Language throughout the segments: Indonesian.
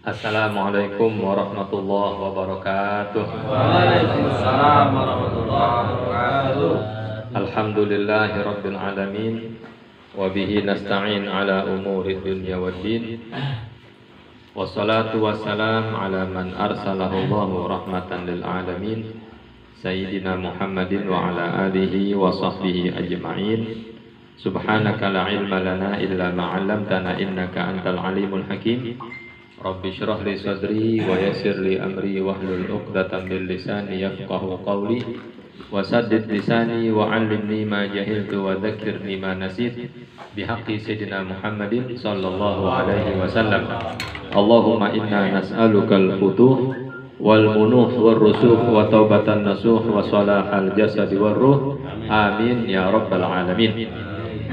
Assalamualaikum warahmatullahi wabarakatuh. Waalaikumsalam warahmatullahi wabarakatuh. Alhamdulillahi rabbil alamin. Wa bihi nasta'in ala umuri dunya waddin. Wassalatu wassalam ala man arsalahu Allahu rahmatan lil alamin. Sayyidina Muhammadin wa ala alihi wa sahbihi ajma'in. Subhanaka la ilma lana illa ma 'allamtana innaka antal alimul hakim. Rabbi syrah li sadri wa yassir li amri wahlul 'uqdatam min lisani yafqahu qawli wa saddid lisani wa 'allimni ma jahiltu wa dhakkirni ma nasit bihaqqi sayyidina Muhammadin sallallahu alaihi wasallam. Allahumma inna nas'aluka al-futuh wal munuh war rusuh wa taubatan nasuh wa salahal jasad war ruh. Amin ya rabbal alamin.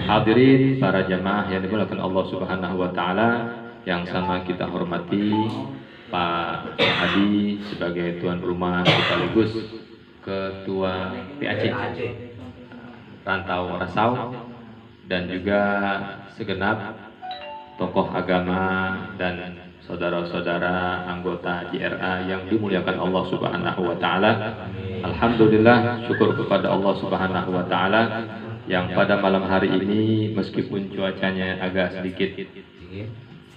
Hadirin para jamaah yang dimuliakan Allah Subhanahu wa taala, yang sama kita hormati Pak Hadi sebagai tuan rumah sekaligus Ketua PAC Rantau Rasau, dan juga segenap tokoh agama dan saudara-saudara anggota JRA yang dimuliakan Allah Subhanahu wa taala. Alhamdulillah, syukur kepada Allah Subhanahu wa taala yang pada malam hari ini meskipun cuacanya agak sedikit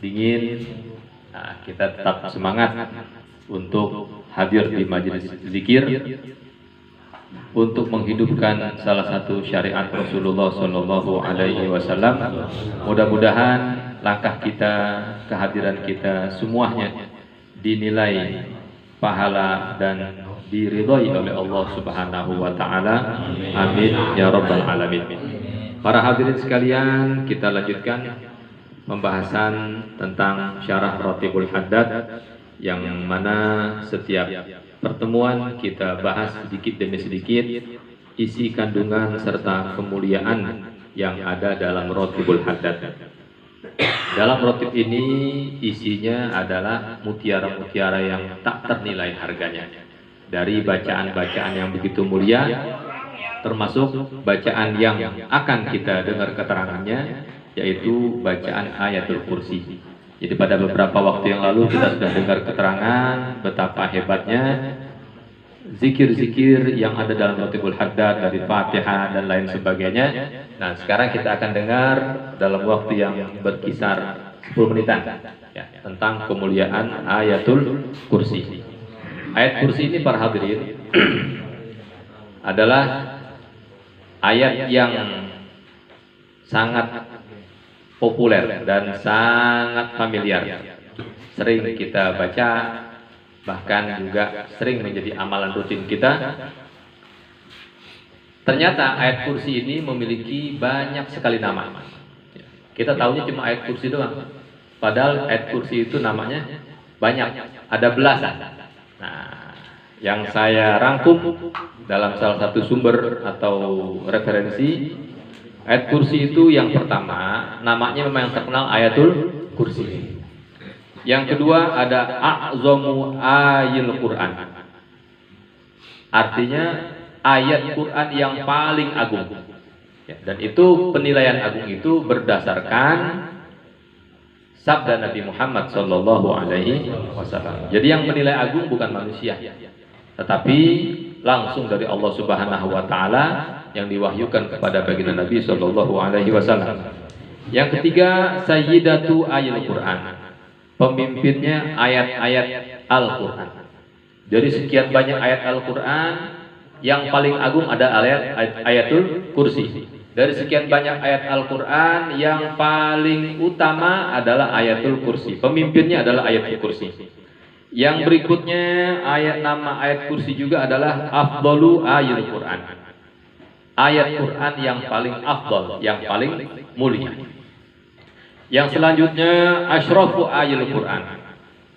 dingin, nah, kita tetap semangat untuk hadir di majelis zikir untuk menghidupkan salah satu syariat Rasulullah Shallallahu Alaihi Wasallam. Mudah-mudahan langkah kita, kehadiran kita semuanya dinilai pahala dan diridhai oleh Allah Subhanahu wa taala. Amin ya rabbal alamin. Para hadirin sekalian, kita lanjutkan pembahasan tentang syarah Ratibul Haddad, yang mana setiap pertemuan kita bahas sedikit demi sedikit isi kandungan serta kemuliaan yang ada dalam Ratibul Haddad. Dalam ratib ini isinya adalah mutiara-mutiara yang tak ternilai harganya, dari bacaan-bacaan yang begitu mulia, termasuk bacaan yang akan kita dengar keterangannya, yaitu bacaan ayatul kursi. Jadi pada beberapa waktu yang lalu kita sudah dengar keterangan betapa hebatnya zikir-zikir yang ada dalam Ratibul Haddad, dari Fatihah dan lain sebagainya. Nah, sekarang kita akan dengar dalam waktu yang berkisar 10 menitan ya, tentang kemuliaan ayatul kursi. Ayat kursi ini, para hadirin, adalah ayat yang sangat populer dan sangat familiar, sering kita baca, bahkan juga sering menjadi amalan rutin kita. Ternyata ayat kursi ini memiliki banyak sekali nama. Kita tahunya cuma ayat kursi doang, padahal ayat kursi itu namanya banyak, ada belasan. Nah, yang saya rangkum dalam salah satu sumber atau referensi, ayat kursi itu yang pertama namanya memang yang terkenal ayatul kursi. Yang kedua ada a'zamu ayil Quran, artinya ayat Quran yang paling agung ya, dan itu penilaian agung itu berdasarkan sabda Nabi Muhammad Sallallahu Alaihi Wasallam. Jadi yang menilai agung bukan manusia, tetapi langsung dari Allah Subhanahu Wa Taala yang diwahyukan kepada baginda Nabi Shallallahu Alaihi Wasallam. Yang ketiga, Sayyidatu Ayil Quran, pemimpinnya ayat-ayat Al-Quran. Dari sekian banyak ayat Al-Quran, yang paling agung ada ayatul kursi. Dari sekian banyak ayat Al-Quran, yang paling utama adalah ayatul kursi. Pemimpinnya adalah ayatul kursi. Yang berikutnya, nama ayat kursi juga adalah Afdalu Ayil Quran, ayat Quran yang paling afdal, yang paling mulia. Yang selanjutnya Asyrafu Ayil Quran,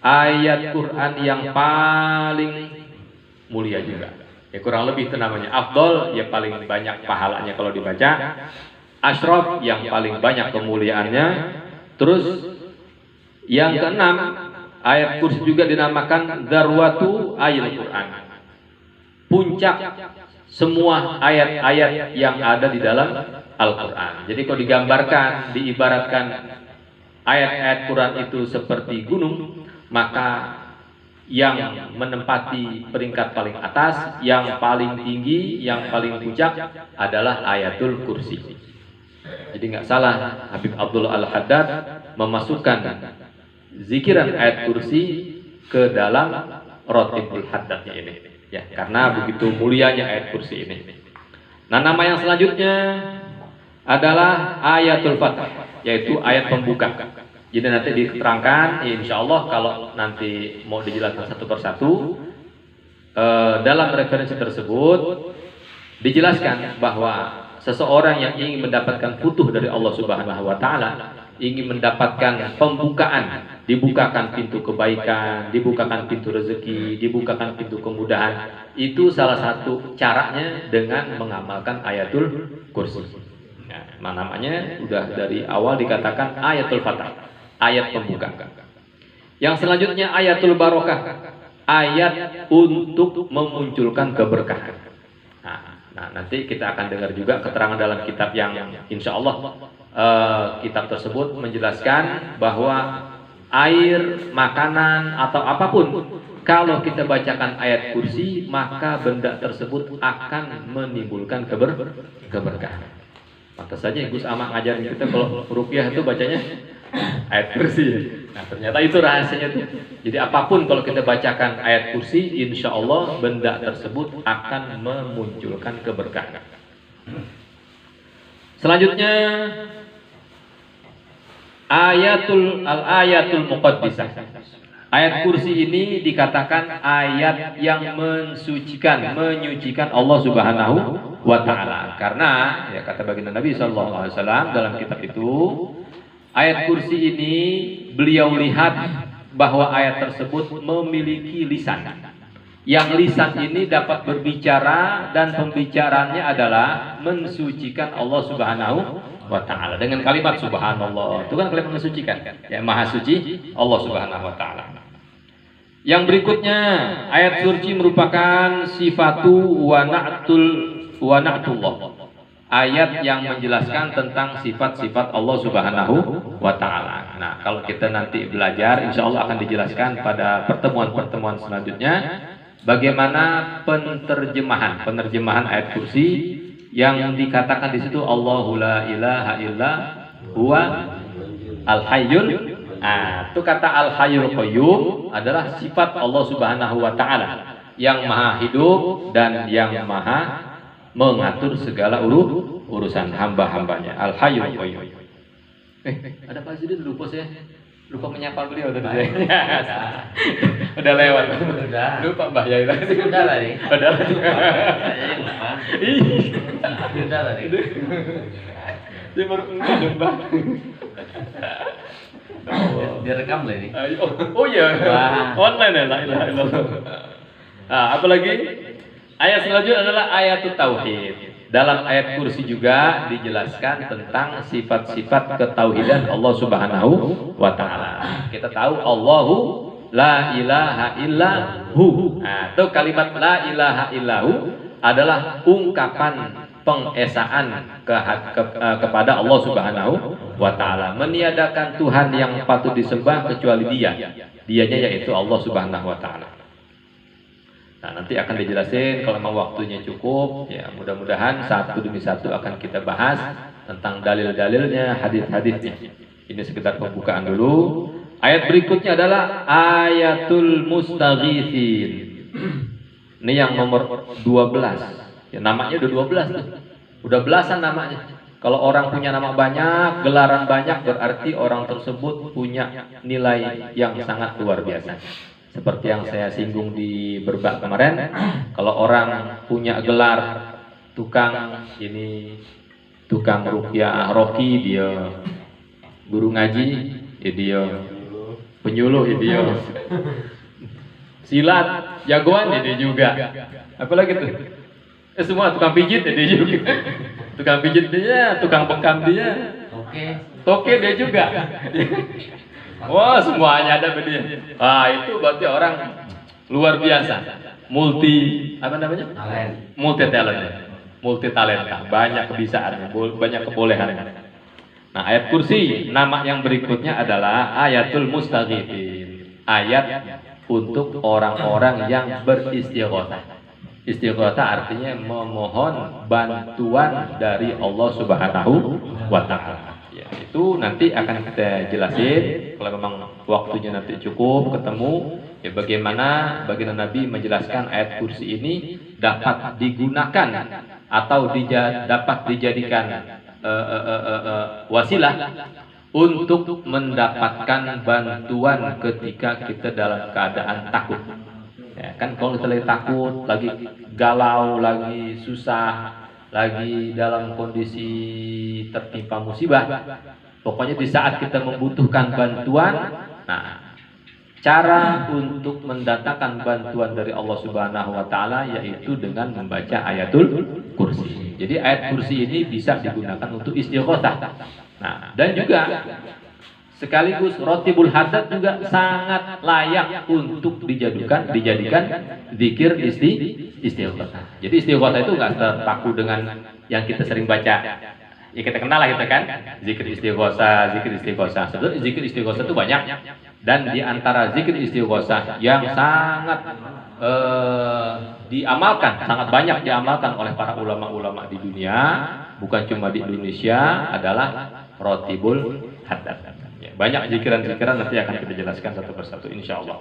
ayat Quran yang paling mulia juga. Ya, kurang lebih itu namanya afdal, ya paling banyak pahalanya kalau dibaca. Asyraf yang paling banyak kemuliaannya. Terus yang keenam, ayat kursi juga dinamakan Dzarwatu Ayil Quran, puncak semua ayat-ayat yang ada di dalam Al-Quran. Jadi kalau digambarkan, diibaratkan ayat-ayat Quran itu seperti gunung, maka yang menempati peringkat paling atas, yang paling tinggi, yang paling puncak adalah ayatul kursi. Jadi nggak salah Habib Abdul Al-Haddad memasukkan zikiran ayat kursi ke dalam Rotibul Haddadnya ini, ya, karena begitu mulianya ayat kursi ini. Nah, nama yang selanjutnya adalah ayatul Fath, yaitu ayat pembuka. Jadi nanti diterangkan, ya insya Allah kalau nanti mau dijelaskan satu persatu, dalam referensi tersebut dijelaskan bahwa seseorang yang ingin mendapatkan futuh dari Allah Subhanahu wa Ta'ala, ingin mendapatkan pembukaan, dibukakan pintu kebaikan, dibukakan pintu rezeki, dibukakan pintu kemudahan, itu salah satu caranya dengan mengamalkan ayatul kursi. Nah, namanya udah dari awal dikatakan ayatul Fath, ayat pembuka. Yang selanjutnya ayatul barokah, ayat untuk memunculkan keberkahan. Nah, nanti kita akan dengar juga keterangan dalam kitab yang insya Allah kitab tersebut menjelaskan bahwa air, makanan atau apapun, kalau kita bacakan ayat kursi, maka benda tersebut akan menimbulkan keberkahan. Pantas saja Gus Ama ngajarin kita kalau ruqyah itu bacanya ayat kursi. Nah, ternyata itu rahasianya tuh. Jadi apapun kalau kita bacakan ayat kursi, insya Allah benda tersebut akan memunculkan keberkahan. Selanjutnya ayatul muqaddisah. Ayat kursi ini dikatakan ayat yang menyucikan Allah Subhanahu wa Ta'ala. Karena ya kata baginda Nabi SAW dalam kitab itu, ayat kursi ini beliau lihat bahwa ayat tersebut memiliki lisan. Yang lisan ini dapat berbicara dan pembicaranya adalah mensucikan Allah Subhanahu wa Ta'ala dengan kalimat subhanallah. Itu kan kalimat mensucikan. Ya, maha suci Allah Subhanahu wa Ta'ala. Yang berikutnya, ayat kursi merupakan sifatu wa na'tullah. Ayat yang menjelaskan tentang sifat-sifat Allah Subhanahu wa Ta'ala. Nah, kalau kita nanti belajar, insya Allah akan dijelaskan pada pertemuan-pertemuan selanjutnya bagaimana penerjemahan ayat kursi yang dikatakan di situ Allahu la ilaha illa huwa al-hayyul. Nah, itu kata al-hayyul qayyum adalah sifat Allah Subhanahu wa Ta'ala yang maha hidup dan yang maha mengatur segala urusan hamba-hambanya. Al-hayyul qayyum. Ada Pak Zidin, lupa saya. Lupa menyapa beliau tadi saya. Udah lewat. Lupa Mbah Yai tadi. Udah lah nih. Udah. Udah lah nih. Dia baru enggak Mbah. Direkam lah ini. Oh iya. Online ya, la ilaha illallah. Nah, apalagi ayat selanjutnya adalah ayatut tauhid. Dalam ayat kursi juga dijelaskan tentang sifat-sifat ketauhidan Allah Subhanahu wa Ta'ala. Kita tahu Allahu la ilaha illahu. Nah, itu kalimat la ilaha illahu adalah ungkapan pengesaan kepada Allah Subhanahu wa Ta'ala, meniadakan Tuhan yang patut disembah kecuali Dianya yaitu Allah Subhanahu wa Ta'ala. Nah, nanti akan dijelasin kalau memang waktunya cukup, ya mudah-mudahan satu demi satu akan kita bahas tentang dalil-dalilnya, hadis-hadisnya. Ini sekedar pembukaan dulu. Ayat berikutnya adalah ayatul mustaghitsin. Ini yang nomor 12. Ya, namanya udah 12 tuh. Udah belasan namanya. Kalau orang punya nama banyak, gelaran banyak, berarti orang tersebut punya nilai yang sangat luar biasa. Seperti yang saya singgung di Berbak kemarin, kalau orang punya gelar tukang ruqyah roki, dia guru ngaji, dia penyuluh, dia silat jagoan, dia juga. Apalagi tuh? Semua tukang pijit dia juga. Tukang pijit dia, tukang bekam dia. Toke dia juga. Wah, semuanya ada dia. Itu berarti orang luar biasa. Multi talenta, banyak kebisaannya, banyak kebolehannya. Nah, ayat kursi nama yang berikutnya adalah ayatul mustaghitsin. ayat untuk orang-orang yang beristighotsah. Istighotsah artinya memohon bantuan dari Allah Subhanahu wa taala. Ya, itu nanti akan kita jelasin kalau memang waktunya nanti cukup ketemu ya bagaimana baginda Nabi menjelaskan ayat kursi ini dapat digunakan atau dapat dijadikan wasilah untuk mendapatkan bantuan ketika kita dalam keadaan takut. Ya, kan kalau kita lagi takut, lagi galau, lagi susah, lagi dalam kondisi tertimpa musibah, pokoknya di saat kita membutuhkan bantuan, nah cara untuk mendatangkan bantuan dari Allah Subhanahu wa taala yaitu dengan membaca ayatul kursi. Jadi ayat kursi ini bisa digunakan untuk istighotsah. Nah, dan juga sekaligus rotibul hadat juga sangat layak untuk dijadikan zikir istighotsah. Jadi istighotsah itu nggak terpaku dengan yang kita sering baca. Ya kita kenal lah kita kan, zikir istighotsah. Sebenarnya zikir istighotsah itu banyak. Dan di antara zikir istighotsah yang sangat diamalkan, sangat banyak diamalkan oleh para ulama-ulama di dunia, bukan cuma di Indonesia, adalah rotibul hadat. Ya, banyak zikiran-zikiran nanti akan kita jelaskan satu persatu insya Allah.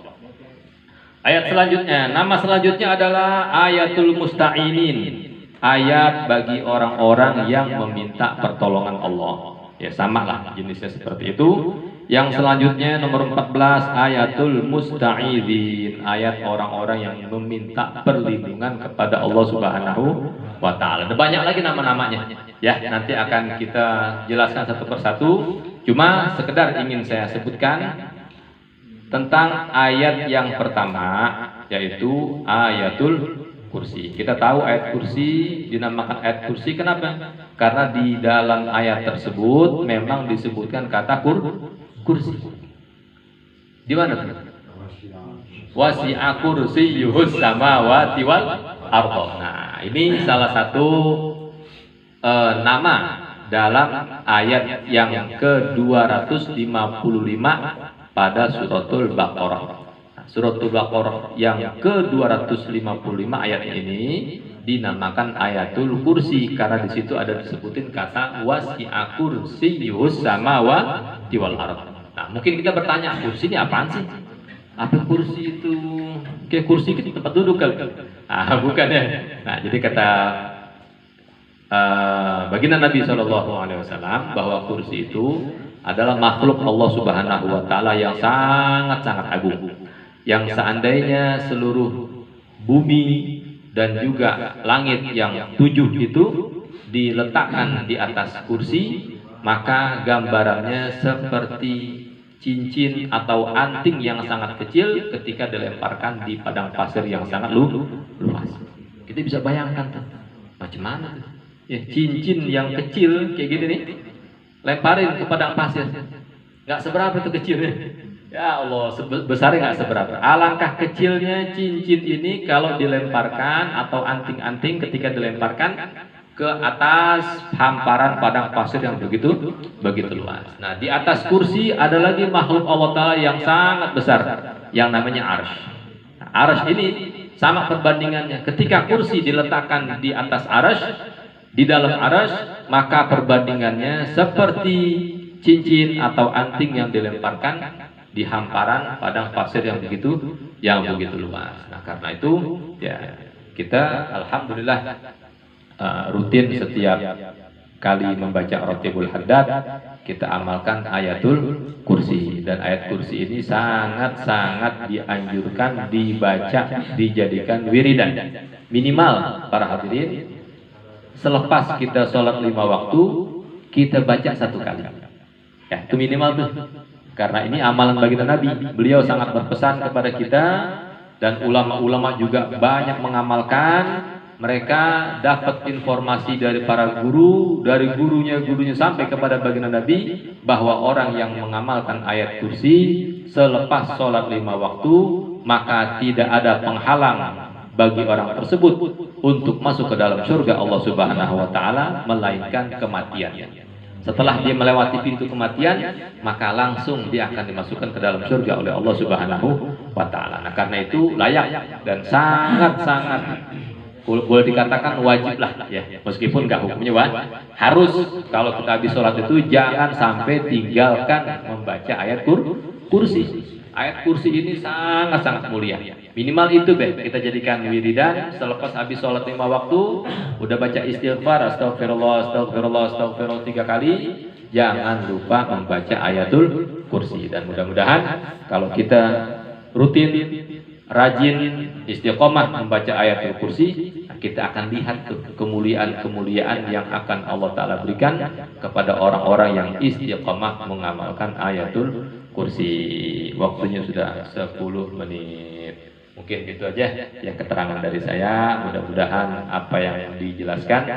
Ayat selanjutnya, nama selanjutnya adalah ayatul musta'inin. Ayat bagi orang-orang yang meminta pertolongan Allah. Ya sama lah jenisnya seperti itu. Yang selanjutnya nomor 14 ayatul musta'idin, ayat orang-orang yang meminta perlindungan kepada Allah Subhanahu wa taala. Ada banyak lagi nama-namanya. Ya, nanti akan kita jelaskan satu persatu. Cuma sekedar ingin saya sebutkan tentang ayat yang pertama yaitu ayatul kursi. Kita tahu ayat kursi dinamakan ayat kursi kenapa? Karena di dalam ayat tersebut memang disebutkan kata kursi. Di mana tuh? Wasi'a kursiyyuhus samawati wal ardh. Nah, ini salah satu nama dalam ayat yang ke-255 pada suratul Baqarah. Suratul Baqarah yang ke-255 ayat ini dinamakan ayatul kursi karena di situ ada disebutin kata wasi'a kursiyyuhus samawati wal ardh. Nah, mungkin kita bertanya, kursi ini apaan sih? Apa kursi itu? Kayak kursi itu tempat duduk kali. Ah, bukan ya. Nah, jadi kata baginda Nabi SAW bahwa kursi itu adalah makhluk Allah Subhanahu wa taala yang sangat-sangat agung. Yang seandainya seluruh bumi dan juga langit yang 7 itu diletakkan di atas kursi, maka gambarannya seperti cincin atau anting yang sangat kecil ketika dilemparkan di padang pasir yang sangat luas. Kita bisa bayangkan tuh, macam mana tuh? Ya, cincin yang kecil kayak gini nih, lemparin ke padang pasir, nggak seberapa tuh kecilnya. Ya Allah, besarnya nggak seberapa. Alangkah kecilnya cincin ini kalau dilemparkan atau anting-anting ketika dilemparkan ke atas hamparan padang pasir yang begitu luas. Nah, di atas kursi ada lagi makhluk Allah Ta'ala yang sangat besar, yang namanya arsy. Nah, arsy ini sama perbandingannya. Ketika kursi diletakkan di atas arsy, di dalam arsy, maka perbandingannya seperti cincin atau anting yang dilemparkan di hamparan padang pasir yang begitu luas. Nah, karena itu ya kita alhamdulillah rutin setiap kali membaca rotibul haddad kita amalkan ayatul kursi, dan ayat kursi ini sangat-sangat dianjurkan dibaca, dijadikan wiridan minimal para hadirin selepas kita sholat 5 waktu kita baca 1 kali ya, itu minimal tuh, karena ini amalan baginda Nabi. Beliau sangat berpesan kepada kita dan ulama-ulama juga banyak mengamalkan. Mereka dapat informasi dari para guru, dari gurunya sampai kepada baginda Nabi bahwa orang yang mengamalkan ayat kursi selepas sholat 5 waktu maka tidak ada penghalang bagi orang tersebut untuk masuk ke dalam surga Allah Subhanahu wa taala melainkan kematian. Setelah dia melewati pintu kematian, maka langsung dia akan dimasukkan ke dalam surga oleh Allah Subhanahu wa taala. Nah, karena itu layak dan sangat-sangat boleh dikatakan wajib lah ya, meskipun nggak hukumnya harus. Kalau kita habis sholat itu jangan sampai tinggalkan membaca ayat kursi. Ayat kursi ini sangat-sangat mulia. Minimal itu kita jadikan wiridan selepas habis sholat 5 waktu, udah baca istighfar, astagfirullah, astagfirullah, astagfirullah 3 kali. Jangan lupa membaca ayatul kursi. Dan mudah-mudahan kalau kita rutin, rajin, istiqomah membaca ayatul kursi, kita akan lihat kemuliaan-kemuliaan yang akan Allah Ta'ala berikan kepada orang-orang yang istiqomah mengamalkan ayatul kursi. Waktunya sudah 10 menit. Mungkin itu aja ya keterangan dari saya. Mudah-mudahan apa yang dijelaskan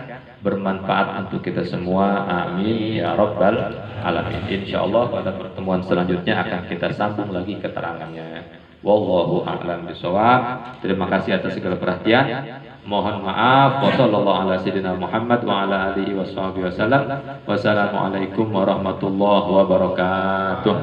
bermanfaat untuk kita semua. Amin ya rabbal alamin. Insyaallah pada pertemuan selanjutnya akan kita sambung lagi keterangannya. Wallahu a'lam bishawab. Terima kasih atas segala perhatian. Mohon maaf. Wassallallahu ala sayyidina Muhammad wa ala alihi washabihi wasallam. Wassalamualaikum warahmatullahi wabarakatuh.